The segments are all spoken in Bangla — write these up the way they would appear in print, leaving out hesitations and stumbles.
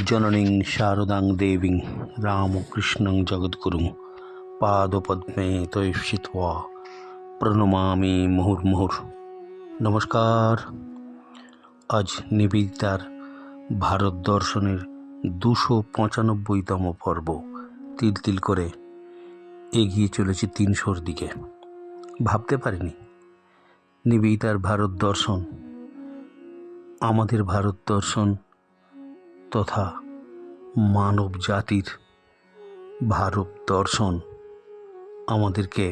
জননীং শারদাং দেবীং রামকৃষ্ণং জগদ্গুরুং পাদপদ্মে তৈষিত্বা প্রণমামি মুহুর্মুহুর। নমস্কার। আজ নিবেদিতার ভারত দর্শনের 295তম পর্ব তিল তিল করে এগিয়ে চলেছে 300-র দিকে। ভাবতে পারিনি নিবেদিতার ভারত দর্শন, আমাদের ভারত দর্শন তথা মানব জাতির ভারত দর্শন আমাদেরকে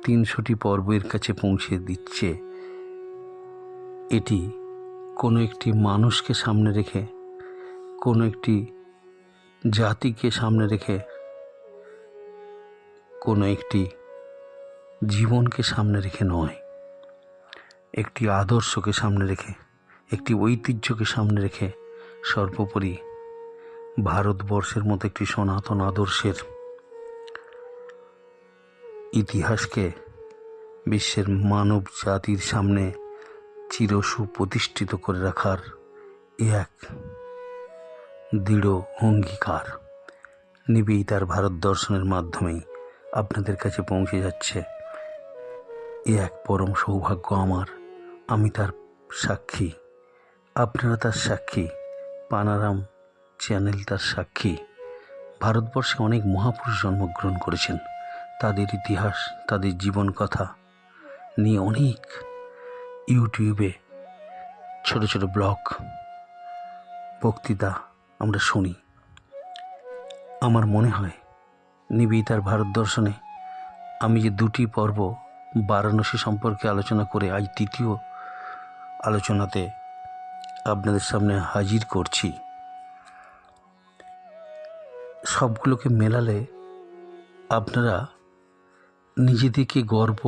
300টি পর্বের কাছে পৌঁছে দিচ্ছে। এটি কোনো একটি মানুষকে সামনে রেখে, কোনো একটি জাতিকে সামনে রেখে, কোনো একটি জীবনকে সামনে রেখে নয়, একটি আদর্শকে সামনে রেখে, একটি ঐতিহ্যকে সামনে রেখে, সর্বোপরি ভারতবর্ষের মতো একটি সনাতন আদর্শের ইতিহাসকে বিশ্বের মানব জাতির সামনে চিরসুপ্রতিষ্ঠিত করে রাখার এক দৃঢ় অঙ্গীকার নিবেদিতার ভারত দর্শনের মাধ্যমেই আপনাদের কাছে পৌঁছে যাচ্ছে। এক পরম সৌভাগ্য আমার, আমি তার সাক্ষী, আপনারা তার সাক্ষী, পানারাম চ্যানেল তার সাক্ষী। ভারতবর্ষে অনেক মহাপুরুষ জন্মগ্রহণ করেছেন, তাদের ইতিহাস, তাদের জীবন কথা নিয়ে অনেক ইউটিউবে ছোট ছোট ব্লগ, বক্তৃতা আমরা শুনি। আমার মনে হয় নিবেদিতার ভারত দর্শনে আমি যে 2টি পর্ব বারাণসী সম্পর্কে আলোচনা করে আজ 3য় আলোচনাতে আপনাদের সামনে হাজির করছি, সবগুলোকে মেলালে আপনারা নিজেদেরকে গর্ব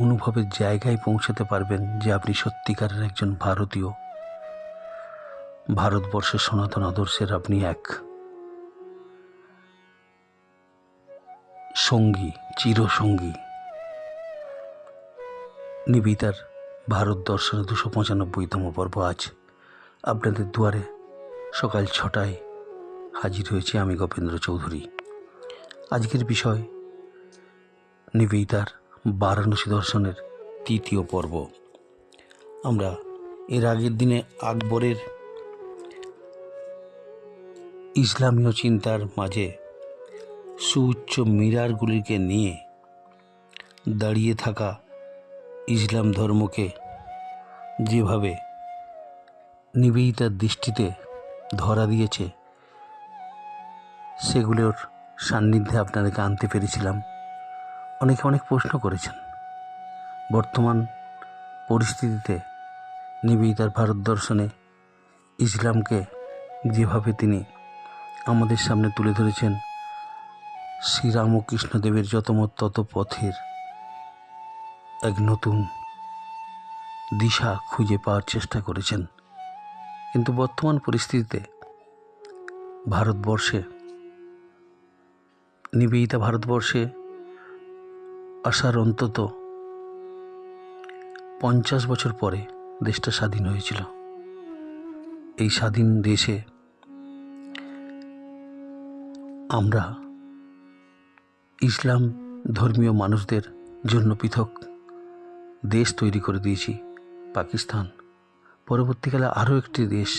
অনুভবের জায়গায় পৌঁছাতে পারবেন যে আপনি সত্যিকারের একজন ভারতীয়, ভারতবর্ষের সনাতন আদর্শের আপনি এক সঙ্গী, চিরসঙ্গী। নিবেদিতার ভারত দর্শনের 295তম পর্ব আজ আপনাদের দুয়ারে সকাল 6টায় হাজির হয়েছে আমি, গোপেন্দ্র চৌধুরী। আজকের বিষয় নিবেদিতার বারাণসী দর্শনের 3য় পর্ব। আমরা এর আগের দিনে আকবরের ইসলামীয় চিন্তার মাঝে সুউচ্চ মিনারগুলিকে নিয়ে দাঁড়িয়ে থাকা ইসলাম ধর্মকে যেভাবে নিবেদিতার দৃষ্টিতে ধরা দিয়েছে, সেগুলোর সান্নিধ্যে আপনাদেরকে আনতে পেরেছিলাম। অনেকে অনেক প্রশ্ন করেছেন। বর্তমান পরিস্থিতিতে নিবেদিতার ভারত দর্শনে ইসলামকে যেভাবে তিনি আমাদের সামনে তুলে ধরেছেন, শ্রীরামকৃষ্ণদেবের যতমত তত পথের এক নতুন দিশা খুঁজে পাওয়ার চেষ্টা করেছেন। কিন্তু বর্তমান পরিস্থিতিতে ভারতবর্ষে, নিবেদিতা ভারতবর্ষে আসার অন্তত 50 বছর পরে দেশটা স্বাধীন হয়েছিল। এই স্বাধীন দেশে আমরা ইসলাম ধর্মীয় মানুষদের জন্য পৃথক দেশ তৈরি করে দিয়েছি, পাকিস্তান। পরবর্তীকালে আরও একটি দেশ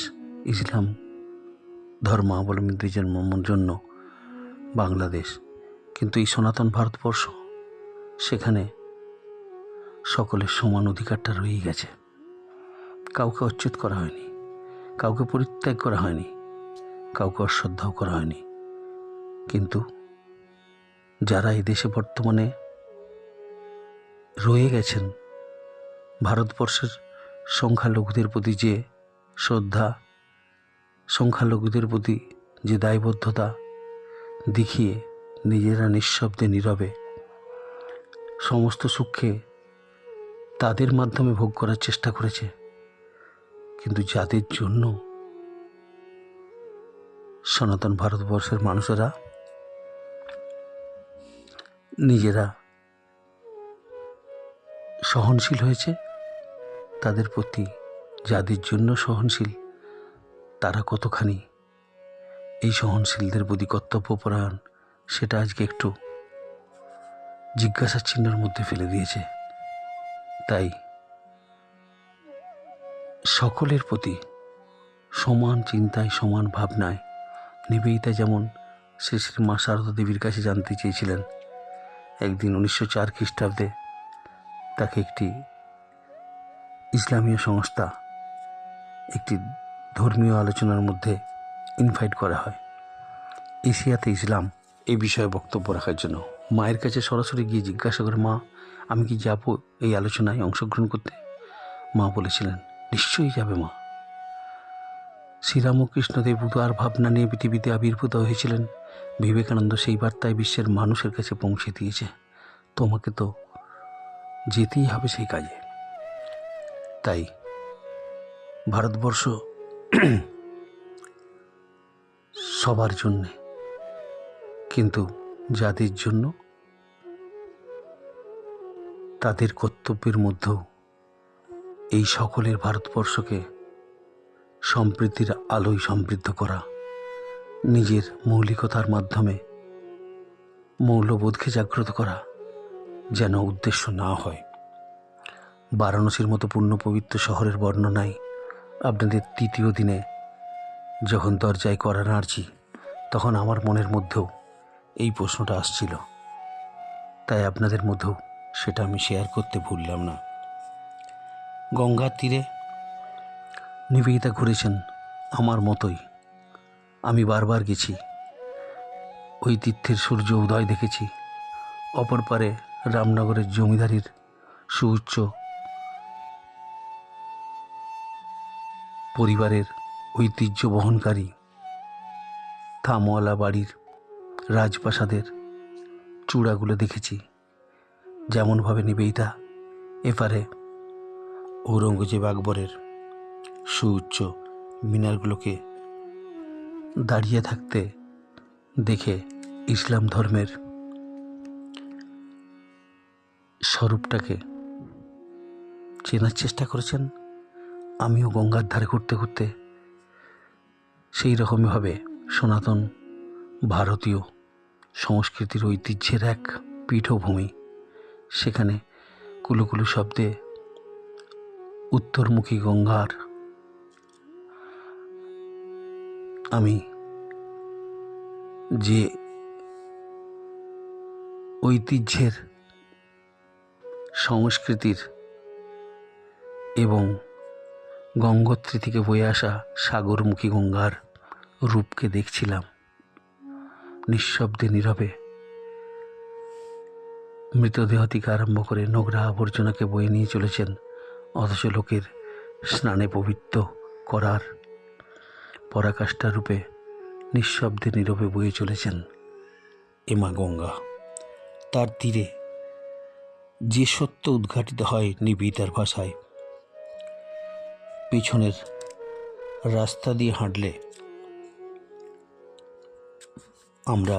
ইসলাম ধর্মাবলম্বীদের জন্য বাংলাদেশ। কিন্তু এই সনাতন ভারতবর্ষ, সেখানে সকলের সমান অধিকারটা রয়েই গেছে। কাউকে অচ্যুত করা হয়নি, কাউকে পরিত্যাগ করা হয়নি, কাউকে অশ্রদ্ধাও করা হয়নি। কিন্তু যারা এই দেশে বর্তমানে রয়ে গেছেন, ভারতবর্ষের সংখ্যালঘুদের প্রতি যে শ্রদ্ধা, সংখ্যালঘুদের প্রতি যে দায়বদ্ধতা দেখিয়ে নিজেরা নিঃশব্দে নীরবে সমস্ত সুখকে তাদের মাধ্যমে ভোগ করার চেষ্টা করেছে, কিন্তু যাদের জন্য সনাতন ভারতবর্ষের মানুষেরা নিজেরা সহনশীল হয়েছে, তাদের প্রতি যাদের জন্য সহনশীল, তারা কতখানি এই সহনশীলদের প্রতি কর্তব্যপরায়ণ, সেটা আজকে একটু জিজ্ঞাসার চিহ্নের মধ্যে ফেলে দিয়েছে। তাই সকলের প্রতি সমান চিন্তায়, সমান ভাবনায় নিবেদিতা যেমন শ্রী শ্রী মা শারদা দেবীর কাছে জানতে চেয়েছিলেন, একদিন 1904 খ্রিস্টাব্দে তাকে একটি ইসলামীয় সংস্থা একটি ধর্মীয় আলোচনার মধ্যে ইনভাইট করা হয় এশিয়াতে ইসলাম এই বিষয়ে বক্তব্য রাখার জন্য। মায়ের কাছে সরাসরি গিয়ে জিজ্ঞাসা করে, মা আমি কি যাব এই আলোচনায় অংশগ্রহণ করতে? মা বলেছিলেন, নিশ্চয়ই যাবে মা। শ্রীরামকৃষ্ণদেব উদার ভাবনা নিয়ে পৃথিবীতে আবির্ভূত হয়েছিলেন। বিবেকানন্দ সেই বার্তায় বিশ্বের মানুষের কাছে পৌঁছে দিয়েছে, তোমাকে তো যেতেই হবে সেই কাজে। তাই ভারতবর্ষ সবার জন্যে, কিন্তু যাদের জন্য তাদের কর্তব্যের মধ্যেও এই সকলের ভারতবর্ষকে সম্প্রীতির আলোয় সমৃদ্ধ করা, নিজের মৌলিকতার মাধ্যমে মৌলবোধকে জাগ্রত করা যেন উদ্দেশ্য না হয়। বারাণসীর মতো পূর্ণ পবিত্র শহরের বর্ণনায় আপনাদের তৃতীয় দিনে যখন দরজায় কড়া নাড়ছি, তখন আমার মনের মধ্যেও এই প্রশ্নটা আসছিল, তাই আপনাদের মধ্যেও সেটা আমি শেয়ার করতে ভুললাম না। গঙ্গার তীরে নিবেদিতা ঘুরেছেন আমার মতোই। আমি বারবার গেছি, ওই তীর্থের সূর্য উদয় দেখেছি। অপর পারে রামনগরের জমিদারির সুউচ্চ পরিবারের ঐতিহ্য বহনকারী থামওয়ালা বাড়ির রাজপ্রাসাদের চূড়াগুলো দেখেছি। যেমনভাবে নিবেদিতা এপারে ঔরঙ্গজেব আকবরের সুউচ্চ মিনারগুলোকে দাঁড়িয়ে থাকতে দেখে ইসলাম ধর্মের স্বরূপটাকে চেনার চেষ্টা করেছেন। আমিও গঙ্গার ধারে ঘুরতে ঘুরতে সেই রকমভাবে সনাতন ভারতীয় সংস্কৃতির ঐতিহ্যের এক পীঠভূমি, সেখানে কুলুকুলু শব্দে উত্তরমুখী গঙ্গার আমি যে ঐতিহ্যের, সংস্কৃতির এবং গঙ্গোত্রী থেকে বয়ে আসা সাগরমুখী গঙ্গার রূপকে দেখছিলাম। নিঃশব্দে নীরবে মৃতদেহ থেকে আরম্ভ করে নোংরা আবর্জনাকে বয়ে নিয়ে চলেছেন, অথচ লোকের স্নানে পবিত্র করার পরাকাষ্ঠা রূপে নিঃশব্দে নীরবে বয়ে চলেছেন এমা গঙ্গা। তার তীরে যে সত্য উদ্ঘাটিত হয় নিবেদিতার ভাষায়, পিছনের রাস্তা দিয়ে হাঁটলে আমরা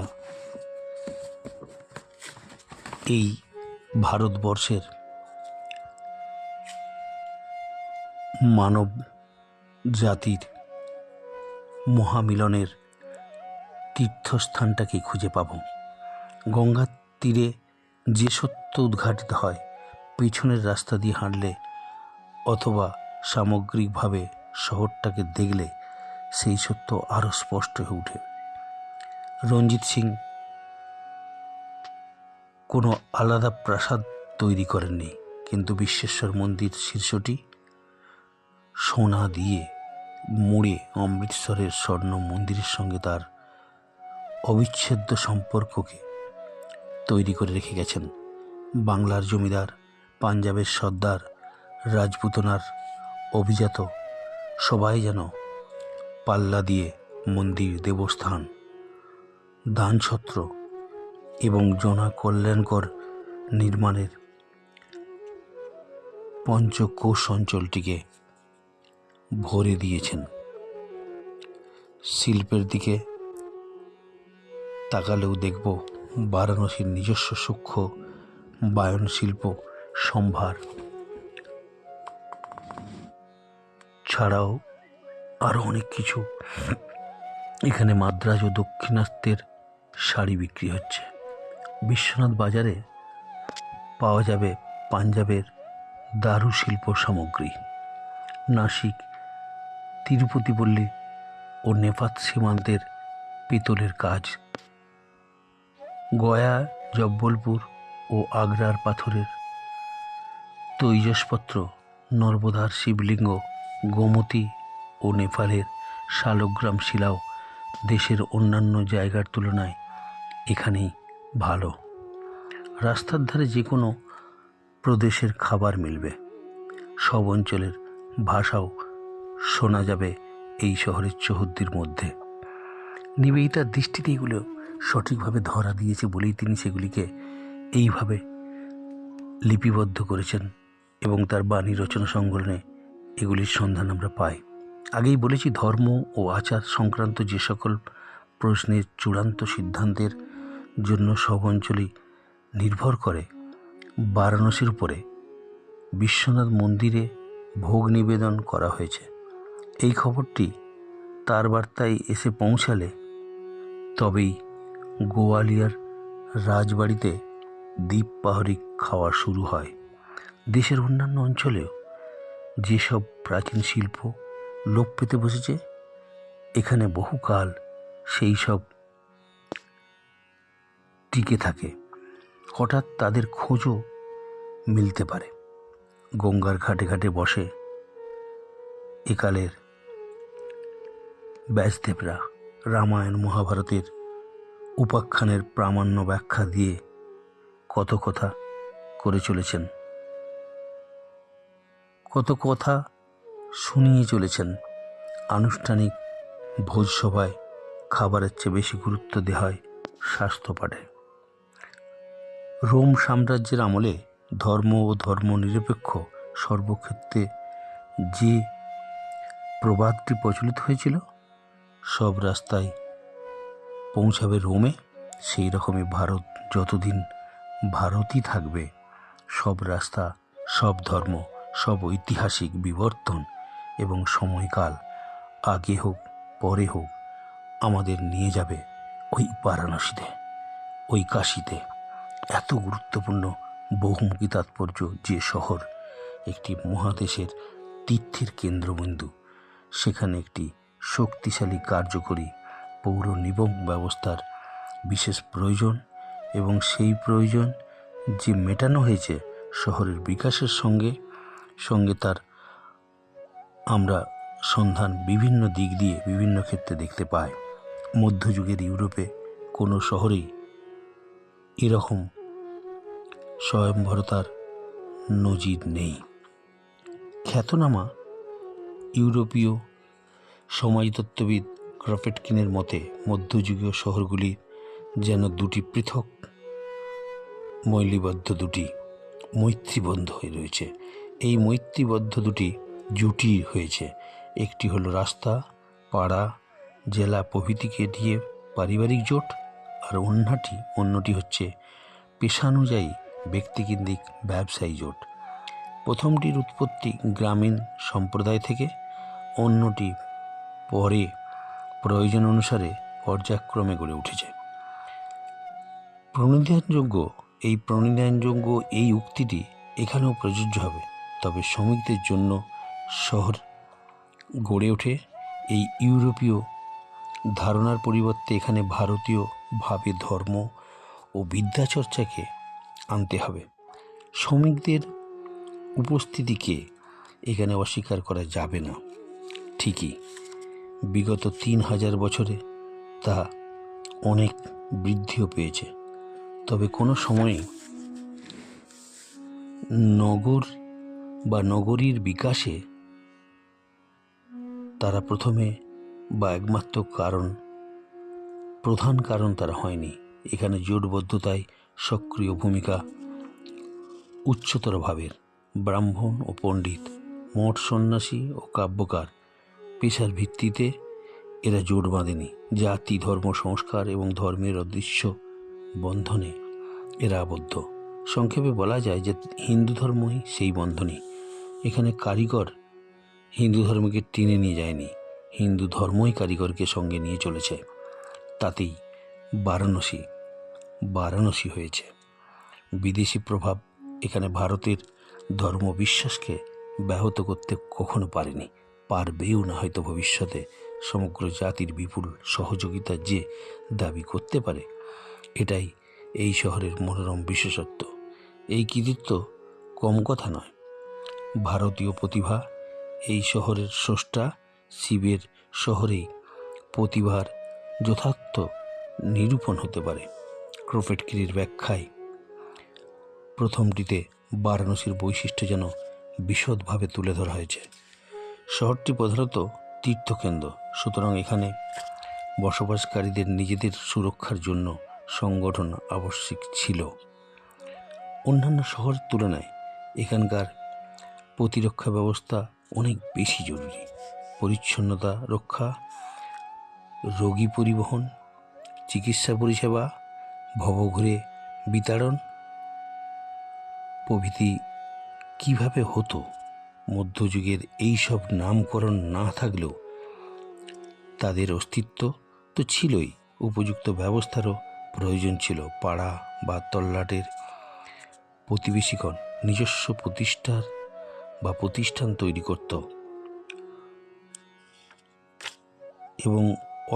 এই ভারতবর্ষের মানব জাতির মহামিলনের তীর্থস্থানটাকে খুঁজে পাব। গঙ্গার তীরে যে সত্য উদ্ঘাটিত হয়, পিছনের রাস্তা দিয়ে হাঁটলে অথবা সামগ্রিকভাবে শহরটাকে দেখলে সেই সত্য আরও স্পষ্ট হয়ে ওঠে। রঞ্জিত সিং কোনো আলাদা প্রাসাদ তৈরি করেননি, কিন্তু বিশ্বেশ্বর মন্দির শীর্ষটি সোনা দিয়ে মুড়ে অমৃতসরের স্বর্ণ মন্দিরের সঙ্গে তার অবিচ্ছেদ্য সম্পর্ককে তৈরি করে রেখে গেছেন। বাংলার জমিদার, পাঞ্জাবের সর্দার, রাজপুতনার অভিজাত সবাই যেন পাল্লা দিয়ে মন্দির, দেবস্থান, দানছত্র এবং জনকল্যাণকর নির্মাণের পঞ্চকোষ অঞ্চলটিকে ভরে দিয়েছেন। শিল্পের দিকে তাকালেও দেখব বারাণসীর নিজস্ব সূক্ষ্ম বায়ন শিল্প সম্ভার ছাড়াও আরও অনেক কিছু এখানে মাদ্রাজ ও দক্ষিণাত্যের শাড়ি বিক্রি হচ্ছে। বিশ্বনাথ বাজারে পাওয়া যাবে পাঞ্জাবের দারু শিল্প সামগ্রী। নাসিক, তিরুপতিপল্লী ও নেপাত সীমান্তের পিতলের কাজ। গয়া, জব্বলপুর ও আগ্রার পাথরের তৈজসপত্র, নর্মদার শিবলিঙ্গ, গোমতী ও নেপালের শালগ্রাম শিলাও দেশের অন্যান্য জায়গার তুলনায় এখানেই ভালো। রাস্তার ধারে যে কোনো প্রদেশের খাবার মিলবে। সব অঞ্চলের ভাষাও শোনা যাবে এই শহরের চৌহদ্দির মধ্যে। নিবেদিতার দৃষ্টিতে এগুলো সঠিকভাবে ধরা দিয়েছে বলেই তিনি সেগুলিকে এইভাবে লিপিবদ্ধ করেছেন এবং তার বাণী রচনা সংকলনে এগুলির সন্ধান আমরা পাই। আগেই বলেছি, ধর্ম ও আচার সংক্রান্ত যে সকল প্রশ্নের চূড়ান্ত সিদ্ধান্তের জন্য সব অঞ্চলই নির্ভর করে বারাণসীর উপরে, বিশ্বনাথ মন্দিরে ভোগ নিবেদন করা হয়েছে। এই খবরটি তার বার্তায় এসে পৌঁছালে তবেই গোয়ালিয়র রাজবাড়িতে দ্বীপ পাহাড়ি খাওয়া শুরু হয়। দেশের অন্যান্য অঞ্চলেও যেসব প্রাচীন শিল্প লোপ পেতে বসেছে, এখানে বহুকাল সেই সব টিকে থাকে। হঠাৎ তাদের খোঁজও মিলতে পারে। গঙ্গার ঘাটে ঘাটে বসে একালের ব্যাসদেবরা রামায়ণ মহাভারতের উপাখ্যানের প্রামাণ্য ব্যাখ্যা দিয়ে কত কথা করে চলেছেন, কত কথা শুনিয়ে চলেছেন। আনুষ্ঠানিক ভোজসভায় খাবারের চেয়ে বেশি গুরুত্ব দেওয়া হয় স্বাস্থ্য পাঠে। রোম সাম্রাজ্যের আমলে ধর্ম ও ধর্মনিরপেক্ষ সর্বক্ষেত্রে যে প্রবাদটি প্রচলিত হয়েছিল, সব রাস্তায় পৌঁছাবে রোমে, সেই রকমই ভারত যতদিন ভারতই থাকবে, সব রাস্তা, সব ধর্ম, সব ঐতিহাসিক বিবর্তন এবং সময়কাল আগে হোক পরে হোক আমাদের নিয়ে যাবে ওই বারাণসীতে, ওই কাশীতে। এত গুরুত্বপূর্ণ বহুমুখী তাৎপর্য যে শহর একটি মহাদেশের তীর্থের কেন্দ্রবিন্দু, সেখানে একটি শক্তিশালী কার্যকরী পৌর নিগম ব্যবস্থার বিশেষ প্রয়োজন এবং সেই প্রয়োজন যে মেটানো হয়েছে শহরের বিকাশের সঙ্গে সঙ্গে, তার আমরা সন্ধান বিভিন্ন দিক দিয়ে বিভিন্ন ক্ষেত্রে দেখতে পাই। মধ্যযুগের ইউরোপে কোনো শহরেই এরকম স্বয়ংভরতার নজির নেই। খ্যাতনামা ইউরোপীয় সমাজতত্ত্ববিদ ক্রপেটকিনের মতে মধ্যযুগীয় শহরগুলি যেন দুটি পৃথক দুটি মৈত্রীবন্ধ হয়ে রয়েছে। এই মৈত্রীবদ্ধ দুটি জুটি হয়েছে। একটি হলো রাস্তা, পাড়া, জেলা প্রভৃতিকে দিয়ে পারিবারিক জোট, আর অন্যটি হচ্ছে পেশানুযায়ী ব্যক্তিকেন্দ্রিক ব্যবসায়ী জোট। প্রথমটির উৎপত্তি গ্রামীণ সম্প্রদায় থেকে, অন্যটি পরে প্রয়োজন অনুসারে পর্যায়ক্রমে গড়ে উঠেছে। প্রণিধানযোগ্য এই উক্তিটি এখানেও প্রযোজ্য হবে। তবে শ্রমিকদের জন্য শহর গড়ে ওঠে এই ইউরোপীয় ধারণার পরিবর্তে এখানে ভারতীয় ভাবে ধর্ম ও বিদ্যাচর্চাকে আনতে হবে। শ্রমিকদের উপস্থিতিকে এখানে অস্বীকার করা যাবে না। ঠিকই বিগত 3000 বছরে তা অনেক বৃদ্ধিও পেয়েছে। তবে কোনো সময়ে নগর বা নগরীর বিকাশে তারা প্রথমে বা একমাত্র প্রধান কারণ তারা হয়নি। এখানে জোটবদ্ধতায় সক্রিয় ভূমিকা উচ্চতর ভাবের ব্রাহ্মণ ও পণ্ডিত, মঠ সন্ন্যাসী ও কাব্যকার পেশার ভিত্তিতে এরা জোট বাঁধেনি। জাতি, ধর্ম, সংস্কার এবং ধর্মের অদৃশ্য বন্ধনে এরা আবদ্ধ। সংক্ষেপে বলা যায় যে হিন্দু ধর্মই সেই বন্ধনী। এখানে কারিগর হিন্দু ধর্মকে টেনে নিয়ে যায়নি, হিন্দু ধর্মই কারিগরকে সঙ্গে নিয়ে চলেছে। তাতেই বারাণসী হয়েছে। বিদেশি প্রভাব এখানে ভারতের ধর্মবিশ্বাসকে ব্যাহত করতে কখনো পারেনি, পারবেও না হয়তো ভবিষ্যতে। সমগ্র জাতির বিপুল সহযোগিতা যে দাবি করতে পারে, এটাই এই শহরের মনোরম বিশেষত্ব। এই কৃতিত্ব কম কথা নয়। ভারতীয় প্রতিভা এই শহরের স্রষ্টা। শিবের শহরেই প্রতিভার যথার্থ নিরূপণ হতে পারে। ক্রোফেটগিরির ব্যাখ্যায় প্রথমটিতে বারাণসীর বৈশিষ্ট্য যেন বিশদভাবে তুলে ধরা হয়েছে। শহরটি প্রধানত তীর্থকেন্দ্র, সুতরাং এখানে বসবাসকারীদের নিজেদের সুরক্ষার জন্য সংগঠন আবশ্যিক ছিল। অন্যান্য শহরের তুলনায় এখানকার প্রতিরক্ষা ব্যবস্থা অনেক বেশি জরুরি। পরিচ্ছন্নতা রক্ষা, রোগী পরিবহন, চিকিৎসা পরিষেবা, ভবঘুরে বিতরণ প্রভৃতি কিভাবে হতো। মধ্যযুগের এই সব নামকরণ না থাকলেও তাদের অস্তিত্ব তো ছিলই। উপযুক্ত ব্যবস্থারও প্রয়োজন ছিল। পাড়া বা তল্লাটের প্রতিবেশীগণ নিজস্ব প্রতিষ্ঠান তৈরি করত এবং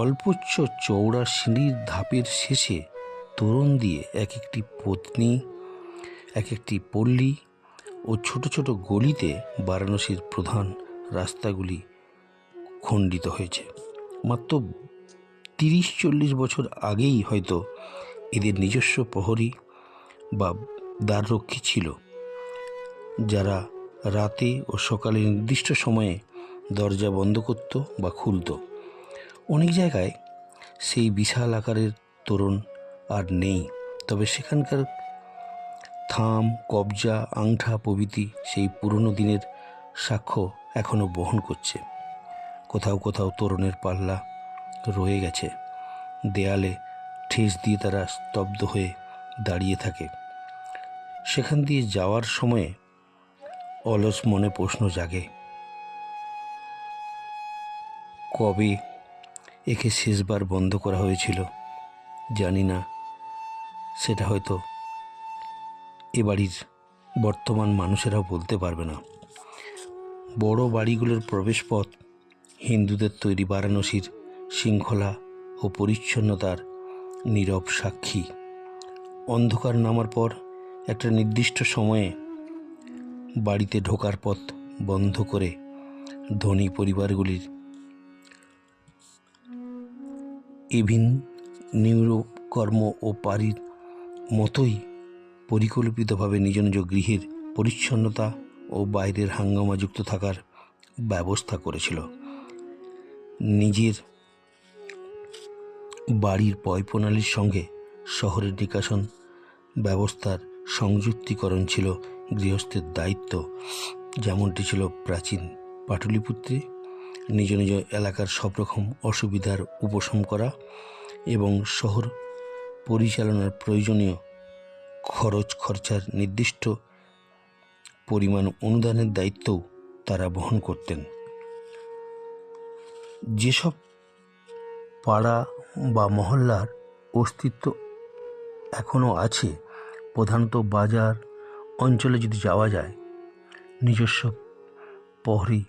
অল্পোচ্চ চওড়া সিঁড়ির ধাপের শেষে তোরণ দিয়ে এক একটি পল্লী ও ছোট ছোট গলিতে বারাণসীর প্রধান রাস্তাগুলি খণ্ডিত হয়েছে। মাত্র 30-40 বছর আগেই হয়তো এদের নিজস্ব প্রহরী বা দ্বাররক্ষী ছিল, যারা রাতে ও সকালে নির্দিষ্ট সময়ে দরজা বন্ধ করত বা খুলত। অনেক জায়গায় সেই বিশাল আকারের তোরণ আর নেই, তবে সেখানকার থাম, কবজা, আংঠা প্রভৃতি সেই পুরনো দিনের সাক্ষ্য এখনও বহন করছে। কোথাও কোথাও তোরণের পাল্লা রয়ে গেছে, দেয়ালে ঠেস দিয়ে তারা স্তব্ধ হয়ে দাঁড়িয়ে থাকে। সেখান দিয়ে যাওয়ার সময়ে অলস মনে প্রশ্ন জাগে, কবে একে শেষবার বন্ধ করা হয়েছিল। জানি না, সেটা হয়তো এ বাড়ির বর্তমান মানুষেরাও বলতে পারবে না। বড় বাড়িগুলোর প্রবেশপথ হিন্দুদের তৈরি বারাণসীর শৃঙ্খলা ও পরিচ্ছন্নতার নীরব সাক্ষী। অন্ধকার নামার পর একটা নির্দিষ্ট সময়ে বাড়িতে ঢোকার পথ বন্ধ করে ধনী পরিবারগুলির নিউরকর্ম ও পারির মতোই পরিকল্পিতভাবে নিজ নিজ গৃহের পরিচ্ছন্নতা ও বাইরের হাঙ্গামাযুক্ত থাকার ব্যবস্থা করেছিল। নিজের বাড়ির পয়ঃপ্রণালীর সঙ্গে শহরের নিকাশন ব্যবস্থার সংযুক্তিকরণ ছিল গৃহস্থের দায়িত্ব। যেমনটি ছিল প্রাচীন পাটলিপুত্রে। নিজ নিজ এলাকার সব রকম অসুবিধার উপশম করা এবং শহর পরিচালনার প্রয়োজনীয় খরচার নির্দিষ্ট পরিমাণ অনুদানের দায়িত্বও তারা বহন করতেন। যেসব পাড়া বা মহল্লার অস্তিত্ব এখনও আছে, প্রধানত বাজার অঞ্চলে যদি যাওয়া যায়, নিজস্ব প্রহরী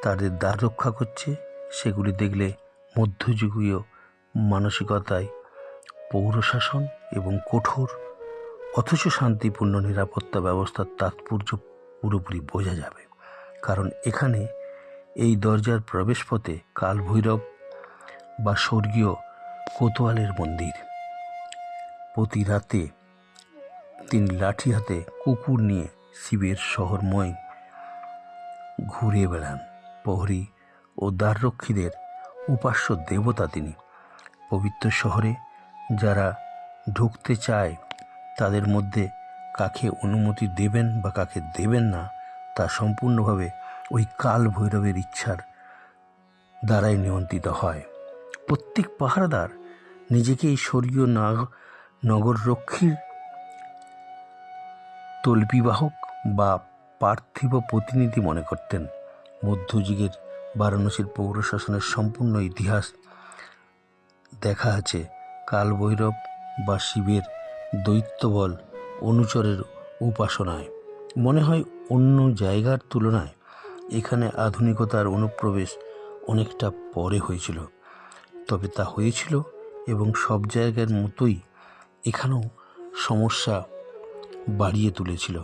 তাদের দ্বার রক্ষা করছে, সেগুলি দেখলে মধ্যযুগীয় মানসিকতায় পৌরশাসন এবং কঠোর অথচ শান্তিপূর্ণ নিরাপত্তা ব্যবস্থার তাৎপর্য পুরোপুরি বোঝা যাবে। কারণ এখানে এই দরজার প্রবেশপথে কালভৈরব বা স্বর্গীয় কোতোয়ালের মন্দির। প্রতি রাতে তিনি লাঠি হাতে কুকুর নিয়ে শিবের শহরময় ঘুরে বেড়ান। প্রহরী ও দ্বাররক্ষীদের উপাস্য দেবতা তিনি। পবিত্র শহরে যারা ঢুকতে চায়, তাদের মধ্যে কাকে অনুমতি দেবেন বা কাকে দেবেন না, তা সম্পূর্ণভাবে ওই কাল ভৈরবের ইচ্ছার দ্বারাই নিয়ন্ত্রিত হয়। প্রত্যেক পাহারাদার নিজেকে এই স্বর্গীয় নগররক্ষীর তল্পিবাহক বা পার্থিব প্রতিনিধি মনে করতেন। মধ্যযুগের বারাণসীর পৌর শাসনের সম্পূর্ণ ইতিহাস দেখা আছে কালভৈরব বা শিবের দৈত্যবল অনুচরের উপাসনায়। মনে হয় অন্য জায়গার তুলনায় এখানে আধুনিকতার অনুপ্রবেশ অনেকটা পরে হয়েছিল, তবে তা হয়েছিল এবং সব জায়গার মতোই এখানেও সমস্যা বাড়িয়ে তুলেছিল।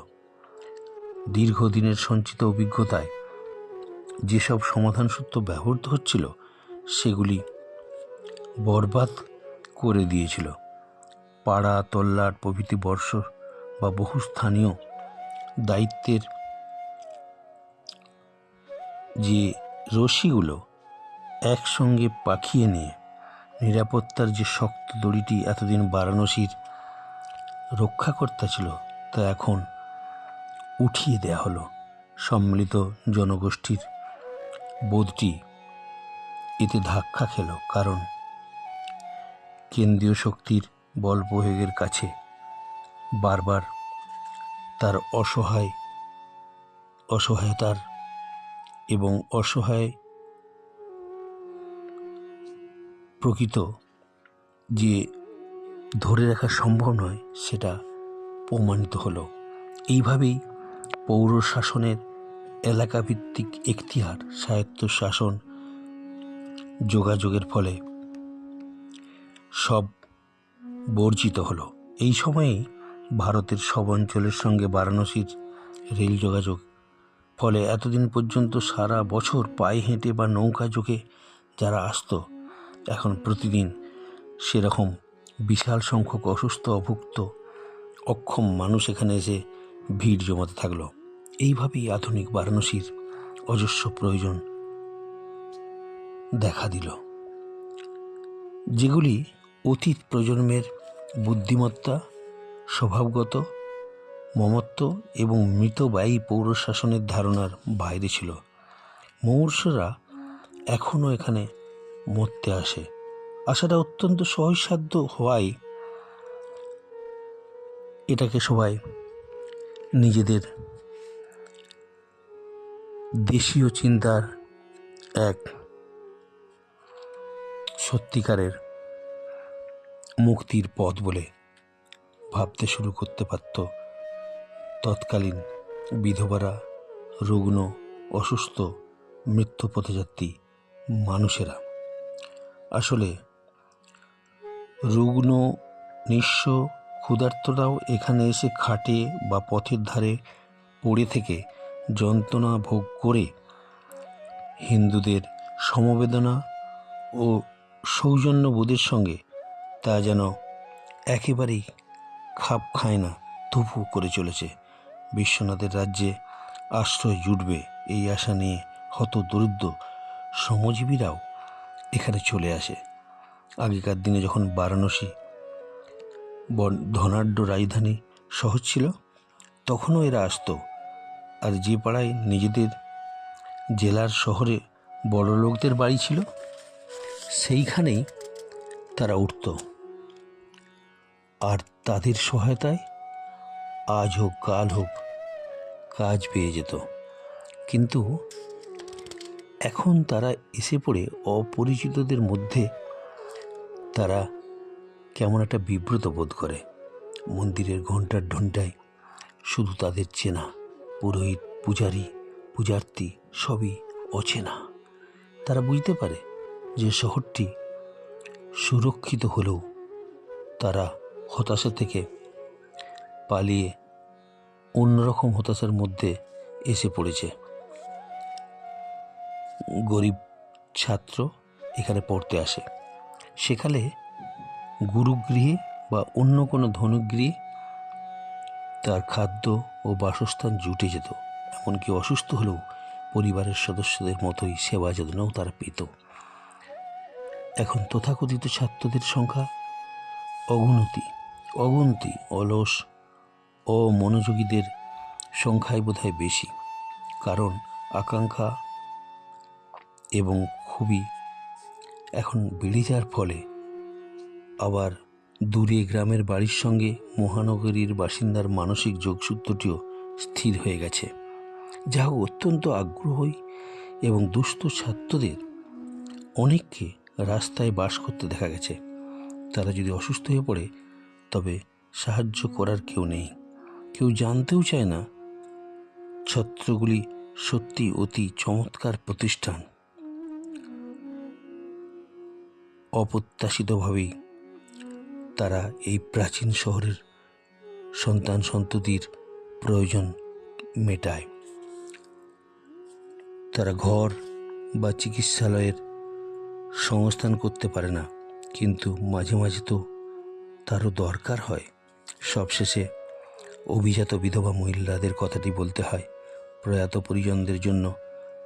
দীর্ঘদিনের সঞ্চিত অভিজ্ঞতায় যেসব সমাধান সূত্র ব্যবহৃত হচ্ছিল সেগুলি বরবাদ করে দিয়েছিল। পাড়া তল্লাট প্রভৃতি বর্ষ বা বহু স্থানীয় দায়িত্বের যে রশিগুলো একসঙ্গে পাকিয়ে নিয়ে নিরাপত্তার যে শক্ত দড়িটি এতদিন বারাণসীর রক্ষাকর্তা ছিল তা এখন উঠিয়ে দেয়া হলো। সম্মিলিত জনগোষ্ঠীর বোধটি এতে ধাক্কা খেল, কারণ কেন্দ্রীয় শক্তির বল প্রয়োগের কাছে বারবার তার অসহায়তার এবং অসহায় প্রকৃত যে ধরে রাখা সম্ভব নয় সেটা প্রমাণিত হলো। এইভাবেই পৌর শাসনের এলাকাভিত্তিক এখতিয়ার, স্বায়ত্তশাসন, যোগাযোগের ফলে সব বর্জিত হলো। এই সময়েই ভারতের সব অঞ্চলের সঙ্গে বারাণসীর রেল যোগাযোগ ফলে এতদিন পর্যন্ত সারা বছর পায়ে হেঁটে বা নৌকা যোগে যারা আসতো, এখন প্রতিদিন সেরকম বিশাল সংখ্যক অসুস্থ, অভুক্ত, অক্ষম মানুষ এখানে এসে ভিড় জমাতে থাকলো। এইভাবেই আধুনিক বারাণসীর অজস্র প্রয়োজন দেখা দিল, যেগুলি অতীত প্রজন্মের বুদ্ধিমত্তা, স্বভাবগত মমত্ব এবং মৃতব্যয়ী পৌরশাসনের ধারণার বাইরে ছিল। মুমূর্ষুরা এখনও এখানে মরতে আসে। আসাটা অত্যন্ত সহজসাধ্য হওয়ায় এটাকে সবাই নিজেদের দেশীয় চিন্তার এক সত্যিকারের মুক্তির পথ বলে ভাবতে শুরু করতে পারত তৎকালীন বিধবারা, রুগ্ন, অসুস্থ, মৃত্যু পথযাত্রী মানুষেরা। আসলে রুগ্ন, নিঃস্ব, ক্ষুধার্তরাও এখানে এসে খাটে বা পথের ধারে পড়ে থেকে যন্ত্রণা ভোগ করে হিন্দুদের সমবেদনা ও সৌজন্যবোধের সঙ্গে তা যেন একেবারেই খাপ খায় না, তবু করে চলেছে। বিশ্বনাথের রাজ্যে আশ্রয় জুটবে এই আশা নিয়ে হত দরিদ্র শ্রমজীবীরাও এখানে চলে আসে। আগেকার দিনে যখন বারাণসী ধনাঢ্য রাজধানী শহর ছিল, তখনও এরা আসতো। আর যে পাড়ায় নিজেদের জেলার শহরে বড় লোকদের বাড়ি ছিল, সেইখানেই তারা উঠত। আর তাদের সহায়তায় আজ হোক কাল হোক কাজ পেয়ে যেত। কিন্তু এখন তারা এসে পড়ে অপরিচিতদের মধ্যে তারা কেমন একটা বিব্রত বোধ করে। মন্দিরের ঘণ্টার ঢন্টায় শুধু তাদের চেনা, পুরোহিত, পূজারী, পূজার্থী সবই অচেনা। তারা বুঝতে পারে যে শহরটি সুরক্ষিত হলেও তারা হতাশা থেকে পালিয়ে অন্যরকম হতাশার মধ্যে এসে পড়েছে। গরিব ছাত্র এখানে পড়তে আসে, সেখানে গুরুগৃহে বা অন্য কোনো ধনুগৃহে তার খাদ্য ও বাসস্থান জুটে যেত। এমনকি অসুস্থ হলেও পরিবারের সদস্যদের মতোই সেবা যত্নও তারা পেত। এখন তথাকথিত ছাত্রদের সংখ্যা অগুন্তি, অলস ও মনোযোগীদের সংখ্যাই বোধহয় বেশি। কারণ আকাঙ্ক্ষা এবং খুবই এখন বেড়ে যাওয়ার ফলে আবার দূরে গ্রামের বাড়ির সঙ্গে মহানগরীর বাসিন্দার মানসিক যোগসূত্রটিও স্থির হয়ে গেছে। যা হোক, অত্যন্ত আগ্রহী এবং দুস্থ ছাত্রদের অনেককে রাস্তায় বাস করতে দেখা গেছে। তারা যদি অসুস্থ হয়ে পড়ে তবে সাহায্য করার কেউ নেই, কেউ জানতেও চায় না। ছত্রগুলি সত্যি অতি চমৎকার প্রতিষ্ঠান। অপ্রত্যাশিতভাবেই তারা এই প্রাচীন শহরের সন্তান সন্ততির প্রয়োজন মেটায়। তারা ঘর বা চিকিৎসালয়ের সংস্থান করতে পারে না, কিন্তু মাঝে মাঝে তো তারও দরকার হয়। সবশেষে অভিজাত বিধবা মহিলাদের কথাটি বলতে হয়। প্রয়াত পরিজনদের জন্য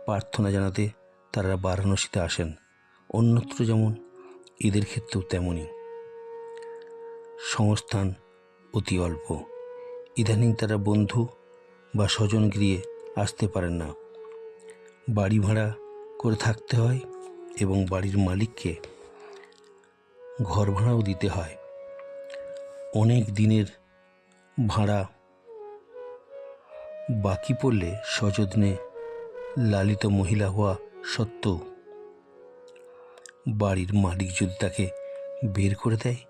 প্রার্থনা জানাতে তারা বারাণসীতে আসেন। অন্যত্র যেমন, এদের ক্ষেত্রেও তেমনই। সংস্থান অতি অল্প। ইদানিং তারা বন্ধু বা স্বজন গৃহে আসতে পারেন না। বাড়ি ভাড়া করে থাকতে হয় এবং বাড়ির মালিককে ঘর ভাড়াও দিতে হয়। অনেক দিনের ভাড়া বাকি পড়লে সযত্নে লালিত মহিলা হওয়া সত্ত্বেও বাড়ির মালিক যদি তাকে বের করে দেয়,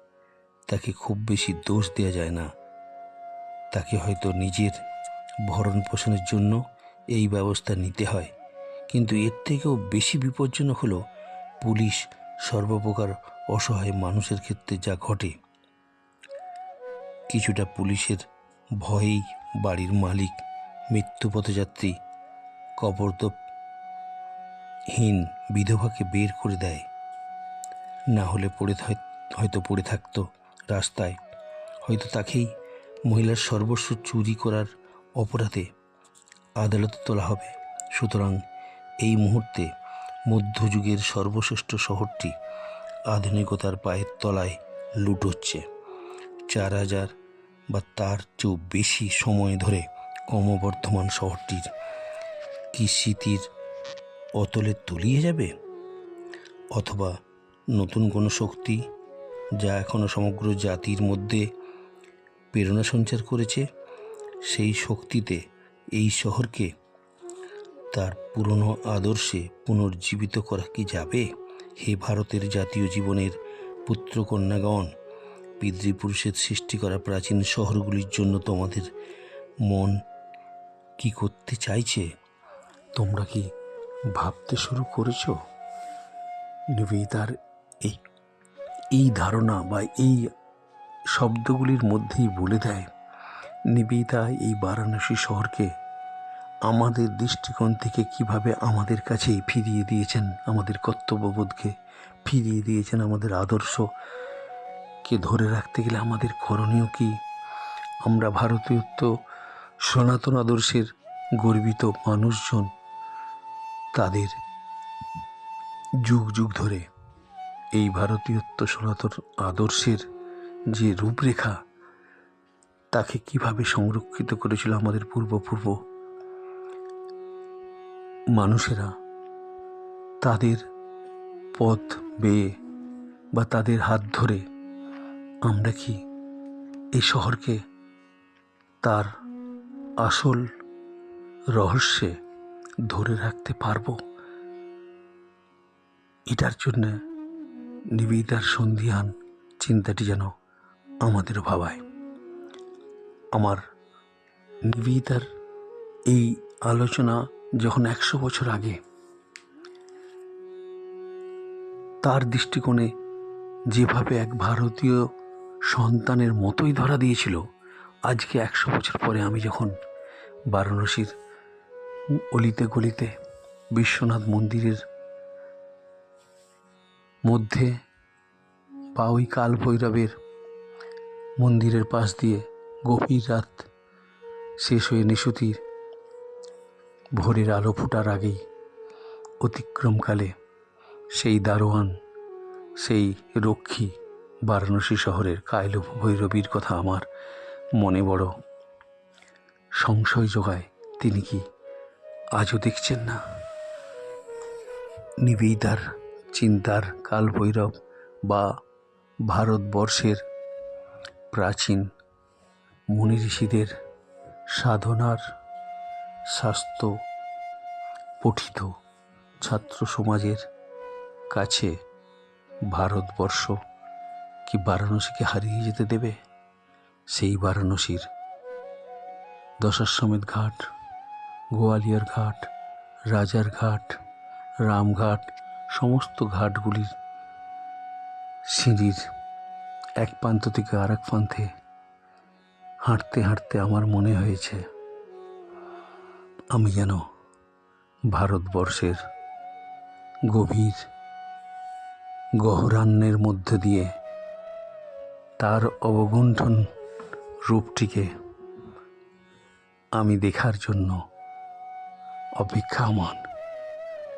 তাকে খুব বেশি দোষ দেওয়া যায় না। তাকে হয়তো নিজের ভরণ পোষণের জন্য এই ব্যবস্থা নিতে হয়। কিন্তু এর থেকেও বেশি বিপজ্জনক হলো পুলিশ সর্বপ্রকার অসহায় মানুষের ক্ষেত্রে যা ঘটে। কিছুটা পুলিশের ভয়েই বাড়ির মালিক মৃত্যু পথযাত্রী কবরদহীন বিধবাকে বের করে দেয়। না হলে হয়তো পড়ে থাকতো রাস্তায়, হয়তো তাকেই মহিলার সর্বস্ব চুরি করার অপরাধে আদালতে তোলা হবে। সুতরাং এই মুহূর্তে মধ্যযুগের সর্বশ্রেষ্ঠ শহরটি আধুনিকতার পায়ের তলায় লুটোচ্ছে। 4000 বা তার চেয়েও বেশি সময় ধরে ক্রমবর্ধমান শহরটির কি স্মৃতির অতলে তলিয়ে যাবে, অথবা নতুন কোনো শক্তি যা এখনো সমগ্র জাতির মধ্যে প্রেরণা সঞ্চার করেছে, সেই শক্তিতে এই শহরকে তার পুরনো আদর্শে পুনর্জীবিত করা কি যাবে? হে ভারতের জাতীয় জীবনের পুত্রকন্যাগণ, পিতৃপুরুষের সৃষ্টি করা প্রাচীন শহরগুলির জন্য তোমাদের মন কি করতে চাইছে? তোমরা কি ভাবতে শুরু করেছো? নিবেদিতার এই ধারণা বা এই শব্দগুলির মধ্যেই বলে দেয়, নিবেদিতা এই বারাণসী শহরকে আমাদের দৃষ্টিকোণ থেকে কিভাবে আমাদের কাছেই ফিরিয়ে দিয়েছেন, আমাদের কর্তব্যবোধকে ফিরিয়ে দিয়েছেন, আমাদের আদর্শকে ধরে রাখতে গেলে আমাদের করণীয় কি। আমরা ভারতীয়ত্ব সনাতন আদর্শের গর্বিত মানুষজন, তাদের যুগ যুগ ধরে এই ভারতীয়ত্ব সনাতন আদর্শের যে রূপরেখা, তাকে কিভাবে সংরক্ষিত করেছিল আমাদের পূর্ব মানুষেরা, তাদের পথ বেয়ে বা তাদের হাত ধরে আমরা কি এই শহরকে তার আসল রহস্যে ধরে রাখতে পারবো? এটার জন্য নিবেদিতার সন্ধিহান চিন্তাটি যেন আমাদেরও ভাবায়। আমার নিবেদিতার এই আলোচনা যখন 100 বছর আগে তার দৃষ্টিকোণে যেভাবে এক ভারতীয় সন্তানের মতোই ধরা দিয়েছিল, আজকে 100 বছর পরে আমি যখন বারাণসীর অলিতে গলিতে বিশ্বনাথ মন্দিরের মধ্যে বা ওই কাল ভৈরবের মন্দিরের পাশ দিয়ে গভীর রাত শেষ হয়ে নিশুতির ভোরের আলো ফোটার আগেই অতিক্রমকালে সেই দারোয়ান, সেই রক্ষী বারাণসী শহরের কাল ভৈরবীর কথা আমার মনে বড় সংশয় জোগায়। তিনি কি আজও দেখছেন না? নিবেদিতার চিন্তার কাল ভৈরব বা ভারতবর্ষের প্রাচীন মুনি ঋষিদের সাধনার শাস্ত্র পঠিত ছাত্র সমাজের কাছে ভারতবর্ষ কি বারাণসীকে হারিয়ে যেতে দেবে? সেই বারাণসীর দশাশ্বমেধ ঘাট, গোয়ালিয়র ঘাট, রাজার ঘাট, রামঘাট, সমস্ত ঘাটগুলির সিঁড়ির এক প্রান্ত থেকে আর এক প্রান্তে হাঁটতে হাঁটতে আমার মনে হয়েছে আমি যেন ভারতবর্ষের গভীর গহরান্যের মধ্যে দিয়ে তার অবগুণ্ঠন রূপটিকে আমি দেখার জন্য অপেক্ষামান।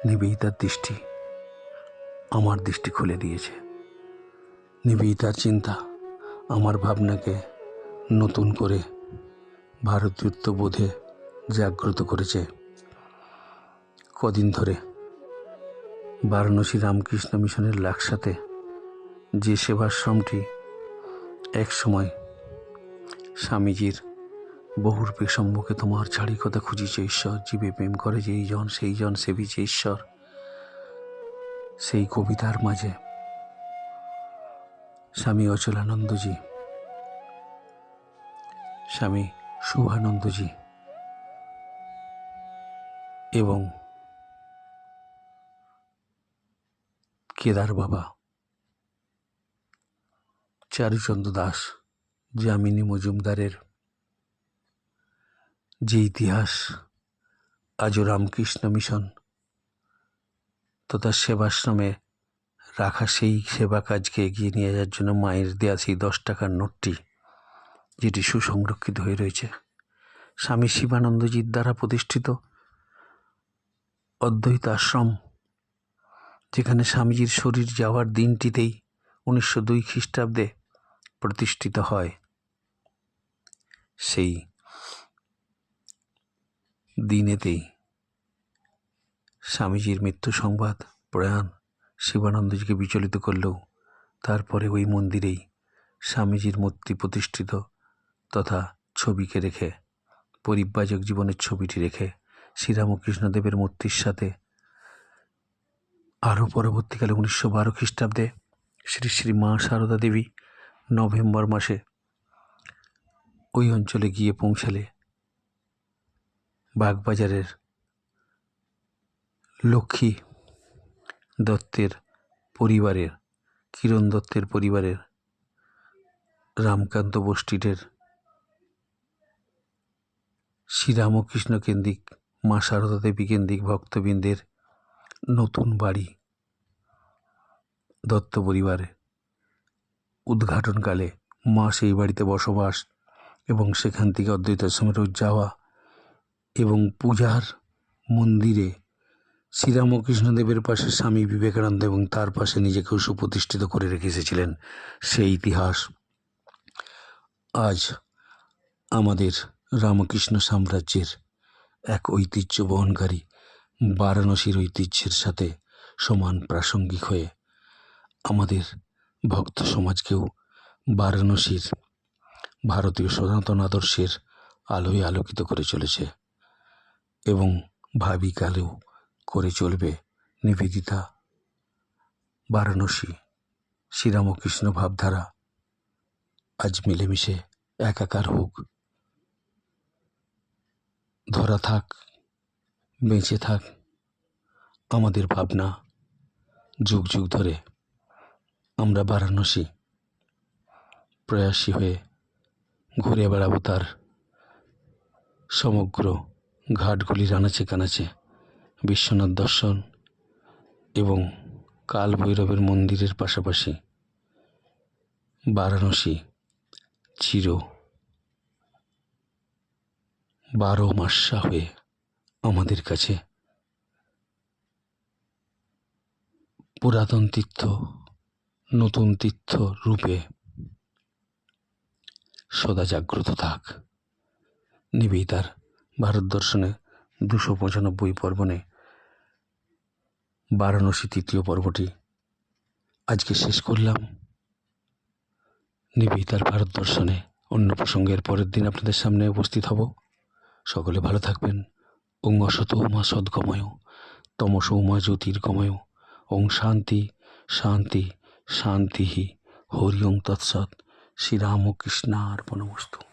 নিবেদিতার দৃষ্টি আমার দৃষ্টি খুলে দিয়েছে। নিবেদিতার চিন্তা আমার ভাবনাকে নতুন করে ভারতীয়ত্ব বোধে জাগ্রত করেছে। কদিন ধরে বারাণসী রামকৃষ্ণ মিশনের লাকসাতে যে সেবাশ্রমটি একসময় স্বামীজির বহুরূপে সম্মুখে তোমার ছাড়ি কথা খুঁজিছে ঈশ্বর, জীবে প্রেম করে যেই জন সেই জন সেবিছে ঈশ্বর, সেই কবিতার মাঝে স্বামী অচলানন্দজি, স্বামী শুভানন্দজি এবং কেদার বাবা, চারুচন্দ্র দাস, যামিনী মজুমদারের যে ইতিহাস আজও রামকৃষ্ণ মিশন তথা সেবাশ্রমে রাখা সেই সেবা কাজকে এগিয়ে নিয়ে যাওয়ার জন্য মায়ের দেয়া সেই 10 টাকার নোটটি যেটি সুসংরক্ষিত হয়ে রয়েছে, স্বামী শিবানন্দজির দ্বারা প্রতিষ্ঠিত অদ্বৈত আশ্রম, যেখানে স্বামীজির শরীর যাওয়ার দিনটিতেই 1902 খ্রিস্টাব্দে প্রতিষ্ঠিত হয়। সেই দিনেতেই স্বামীজির মৃত্যু সংবাদ প্রয়াণ শিবানন্দজিকে বিচলিত করলেও তারপরে ওই মন্দিরেই স্বামীজির মূর্তি প্রতিষ্ঠিত তথা ছবিকে রেখে, পরিব্রাজক জীবনের ছবিটি রেখে শ্রীরামকৃষ্ণদেবের মূর্তির সাথে আরও পরবর্তীকালে 1912 খ্রিস্টাব্দে শ্রী শ্রী মা সারদা দেবী নভেম্বর মাসে ওই অঞ্চলে গিয়ে পৌঁছালে বাগবাজারের লক্ষ্মী দত্তের পরিবারের, কিরণ দত্তের পরিবারের রামকান্ত বোস স্ট্রিটের শ্রীরামকৃষ্ণ কেন্দ্রিক মা সারদা দেবী কেন্দ্রিক ভক্তবৃন্দের নতুন বাড়ি দত্ত পরিবারে উদ্ঘাটনকালে মা সেই বাড়িতে বসবাস এবং সেখান থেকে অদ্বৈত আশ্রমে রোজ যাওয়া এবং পূজার মন্দিরে শ্রীরামকৃষ্ণদেবের পাশে স্বামী বিবেকানন্দ এবং তার পাশে নিজেকেও সুপ্রতিষ্ঠিত করে রেখে এসেছিলেন, সেই ইতিহাস আজ আমাদের রামকৃষ্ণ সাম্রাজ্যের এক ঐতিহ্য বহনকারী বারাণসীর ঐতিহ্যের সাথে সমান প্রাসঙ্গিক হয়ে আমাদের ভক্ত সমাজকেও বারাণসীর ভারতীয় সনাতন আদর্শের আলোয় আলোকিত করে চলেছে এবং ভাবি কালেও করে চলবে। নিবেদিতা, বারাণসী, শ্রীরামকৃষ্ণ ভাবধারা আজ মিলেমিশে একাকার হোক, ধরা থাক, বেঁচে থাক আমাদের ভাবনা। যুগ যুগ ধরে আমরা বারাণসী প্রয়াসী হয়ে ঘুরে বেড়াবো তার সমগ্র ঘাটগুলির আনাচে কানাচে, বিশ্বনাথ দর্শন এবং কাল ভৈরবের মন্দিরের পাশাপাশি বারাণসী চির 12 মাসা হয়ে আমাদের কাছে পুরাতন তীর্থ নতুন তীর্থ রূপে সদা জাগ্রত থাক। নিবেদিতার ভারত দর্শনে 295 পর্বণে বারাণসী তৃতীয় পর্বটি আজকে শেষ করলাম। নিবেদিতার ভারত দর্শনে অন্য প্রসঙ্গের পরের দিন আপনাদের সামনে উপস্থিত হব। সকলে ভালো থাকবেন। ওং অসতো মা সদ্গময় তমসৌমা জ্যোতির্গময়। ওং শান্তি শান্তি শান্তি হরি ওং তৎসৎ। শ্রীরামকৃষ্ণার্পণমস্তু।